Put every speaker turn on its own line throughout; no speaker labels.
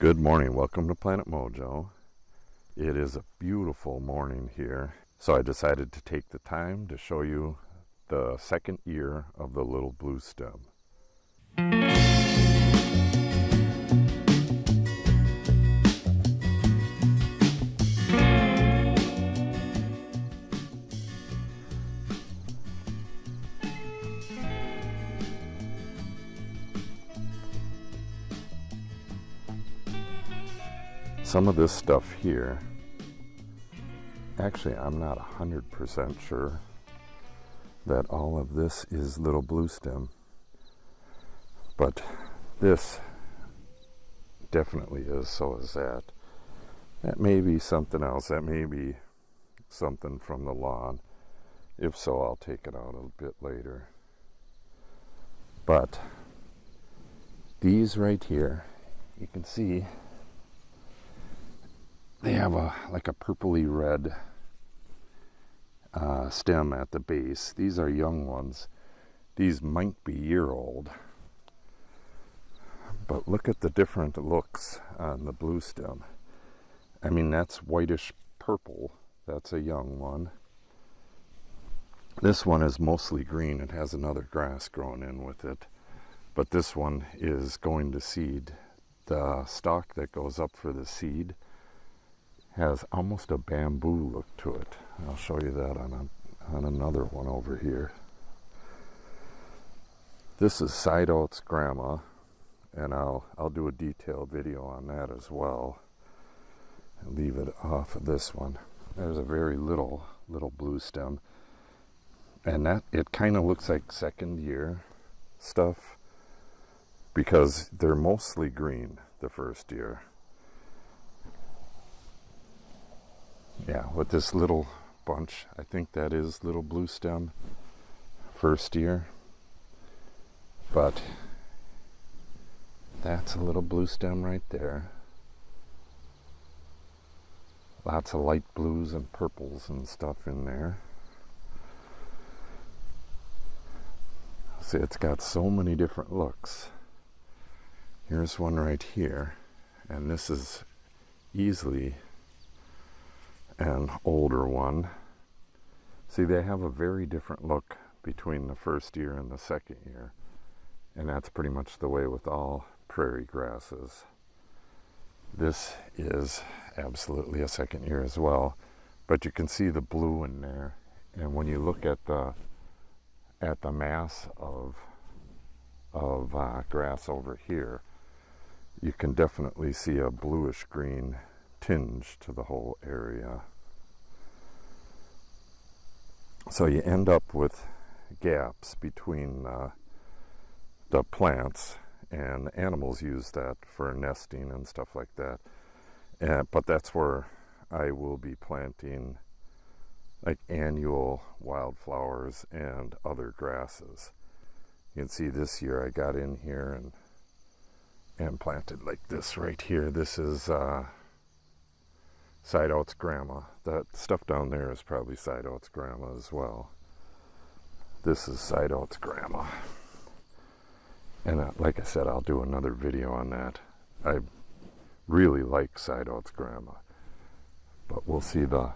Good morning, welcome to Planet Mojo. It is a beautiful morning here, so I decided to take the time to show you the second year of the Little Bluestem. Some of this stuff here, actually I'm not 100% sure that all of this is Little Bluestem, but this definitely is, so is that. That may be something else, that may be something from the lawn. If so, I'll take it out a bit later. But these right here, you can see they have like a purpley red stem at the base. These are young ones. These might be year-old. But look at the different looks on the bluestem. I mean, that's whitish purple. That's a young one. This one is mostly green. It has another grass growing in with it. But this one is going to seed. The stalk that goes up for the seed has almost a bamboo look to it. I'll show you that on another one over here. This is Side Oats Grandma, and I'll do a detailed video on that as well. And leave it off of this one. There's a very little bluestem, and that it kind of looks like second year stuff because they're mostly green the first year. Yeah, with this little bunch, I think that is Little Bluestem first year. But that's a Little Bluestem right there. Lots of light blues and purples and stuff in there. See, it's got so many different looks. Here's one right here, and this is easily an older one. See, they have a very different look between the first year and the second year, and that's pretty much the way with all prairie grasses. This is absolutely a second year as well, but you can see the blue in there, and when you look at the mass of grass over here, you can definitely see a bluish green tinge to the whole area. So you end up with gaps between the plants, and the animals use that for nesting and stuff like that. But that's where I will be planting like annual wildflowers and other grasses. You can see this year I got in here and planted like this right here. This is Side Oats Grandma. That stuff down there is probably Side Oats Grandma as well. This is Side Oats Grandma. And like I said, I'll do another video on that. I really like Side Oats Grandma. But we'll see the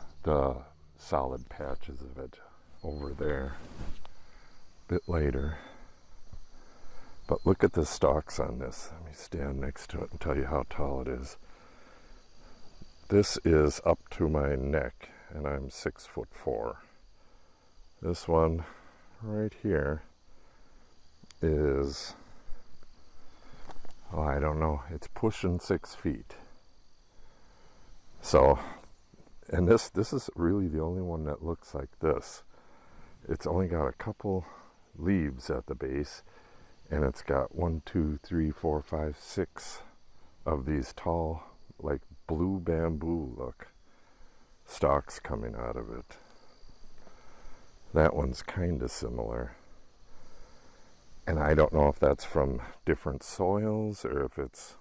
solid patches of it over there a bit later. But look at the stalks on this. Let me stand next to it and tell you how tall it is. This is up to my neck, and I'm 6'4". This one right here is, oh, I don't know, it's pushing 6 feet. So, and this is really the only one that looks like this. It's only got a couple leaves at the base, and it's got 1, 2, 3, 4, 5, 6 of these tall, like blue bamboo look stalks coming out of it. That one's kind of similar, and I don't know if that's from different soils or if it's,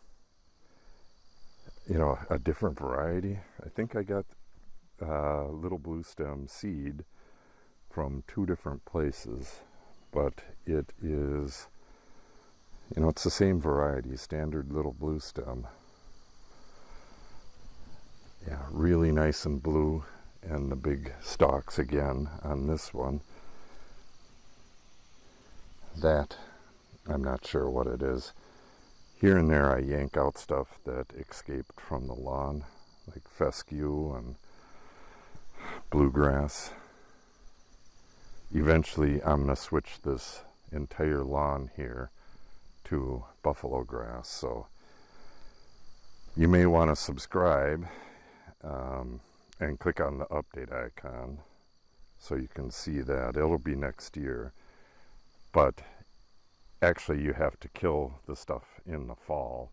you know, a different variety. I think I got Little Bluestem seed from 2 different places, but it is, you know, it's the same variety, standard Little Bluestem. Yeah, really nice and blue, and the big stalks again on this one. That, I'm not sure what it is. Here and there I yank out stuff that escaped from the lawn, like fescue and bluegrass. Eventually I'm going to switch this entire lawn here to buffalo grass, so you may want to subscribe and click on the update icon so you can see that. It'll be next year, but actually you have to kill the stuff in the fall.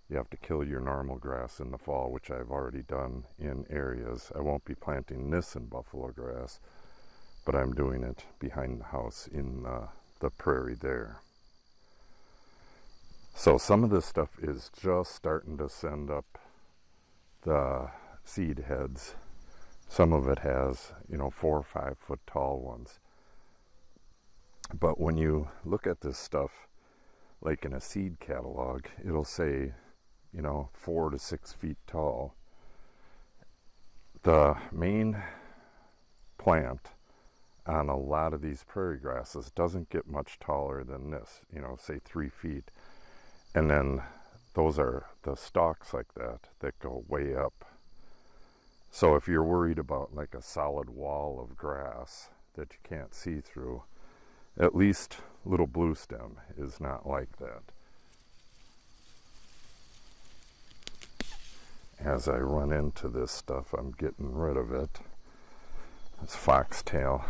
You have to kill your normal grass in the fall, which I've already done in areas. I won't be planting this in buffalo grass, but I'm doing it behind the house in the prairie there. So some of this stuff is just starting to send up the seed heads. Some of it has, 4 or 5 foot tall ones. But when you look at this stuff, like in a seed catalog, it'll say, 4 to 6 feet tall. The main plant on a lot of these prairie grasses doesn't get much taller than this, say 3 feet. And then those are the stalks like that go way up. So if you're worried about like a solid wall of grass that you can't see through, at least Little Bluestem is not like that. As I run into this stuff, I'm getting rid of it. It's foxtail.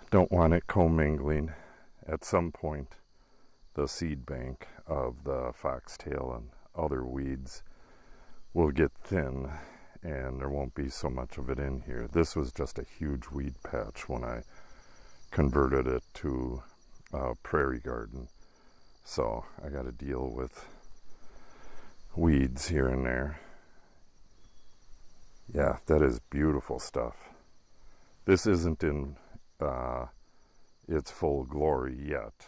Don't want it commingling. At some point, the seed bank of the foxtail and other weeds will get thin, and there won't be so much of it in here. This was just a huge weed patch when I converted it to a prairie garden. So I got to deal with weeds here and there. Yeah, that is beautiful stuff. This isn't in its full glory yet.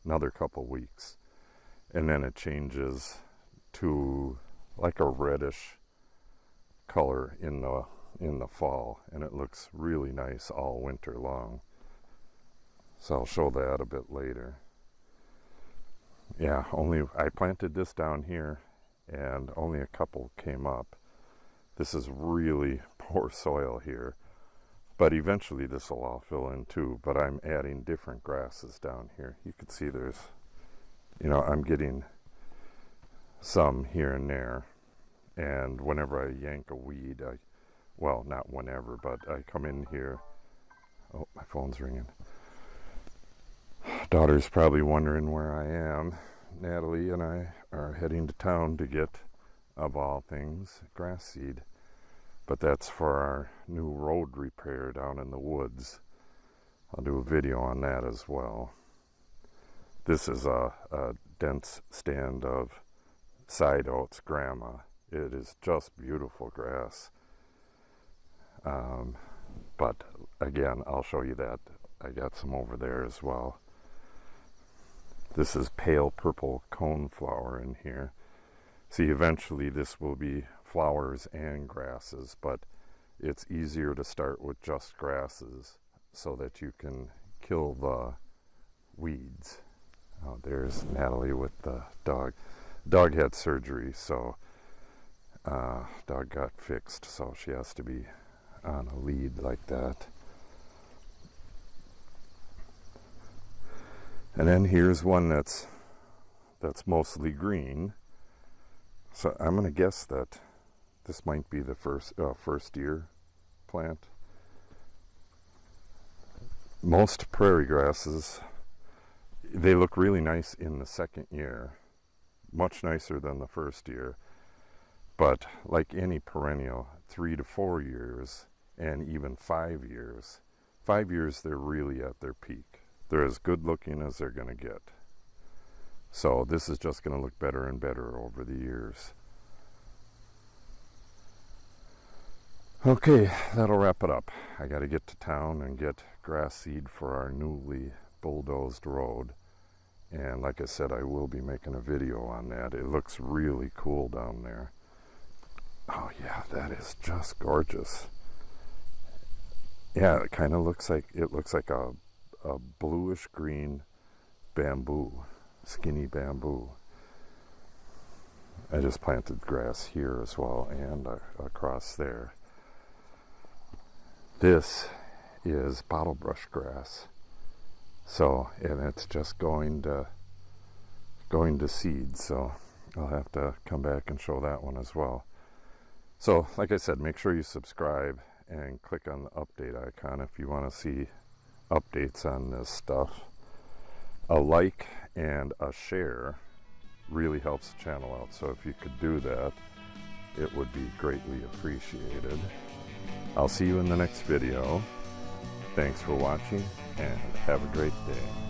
Another couple weeks, and then it changes to like a reddish color in the fall, and it looks really nice all winter long. So I'll show that a bit later. Yeah, I planted this down here and only a couple came up. This is really poor soil here, but eventually this will all fill in too. But I'm adding different grasses down here. You can see there's, I'm getting some here and there, and whenever I yank a weed, well, not whenever, but I come in here. Oh, my phone's ringing. Daughter's probably wondering where I am. Natalie and I are heading to town to get, of all things, grass seed. But that's for our new road repair down in the woods. I'll do a video on that as well. This is a dense stand of side oats grandma. It is just beautiful grass. But again, I'll show you that. I got some over there as well. This is pale purple coneflower in here. See, eventually this will be flowers and grasses, but it's easier to start with just grasses so that you can kill the weeds. Oh, there's Natalie with the dog. Dog had surgery, so dog got fixed, so she has to be on a lead like that. And then here's one that's mostly green. So I'm going to guess that this might be the first year plant. Most prairie grasses, they look really nice in the second year, much nicer than the first year. But like any perennial, 3 to 4 years and even 5 years, 5 years they're really at their peak. They're as good looking as they're going to get. So this is just going to look better and better over the years. Okay, that'll wrap it up. I got to get to town and get grass seed for our newly bulldozed road. And like I said, I will be making a video on that. It looks really cool down there. Oh yeah, that is just gorgeous. Yeah, it kind of looks like, a bluish green bamboo, skinny bamboo. I just planted grass here as well, and across there. This is bottlebrush grass. So, and it's just going to seed. So I'll have to come back and show that one as well. So, like I said, make sure you subscribe and click on the update icon if you want to see updates on this stuff. A like and a share really helps the channel out, so if you could do that, it would be greatly appreciated. I'll see you in the next video. Thanks for watching, and have a great day.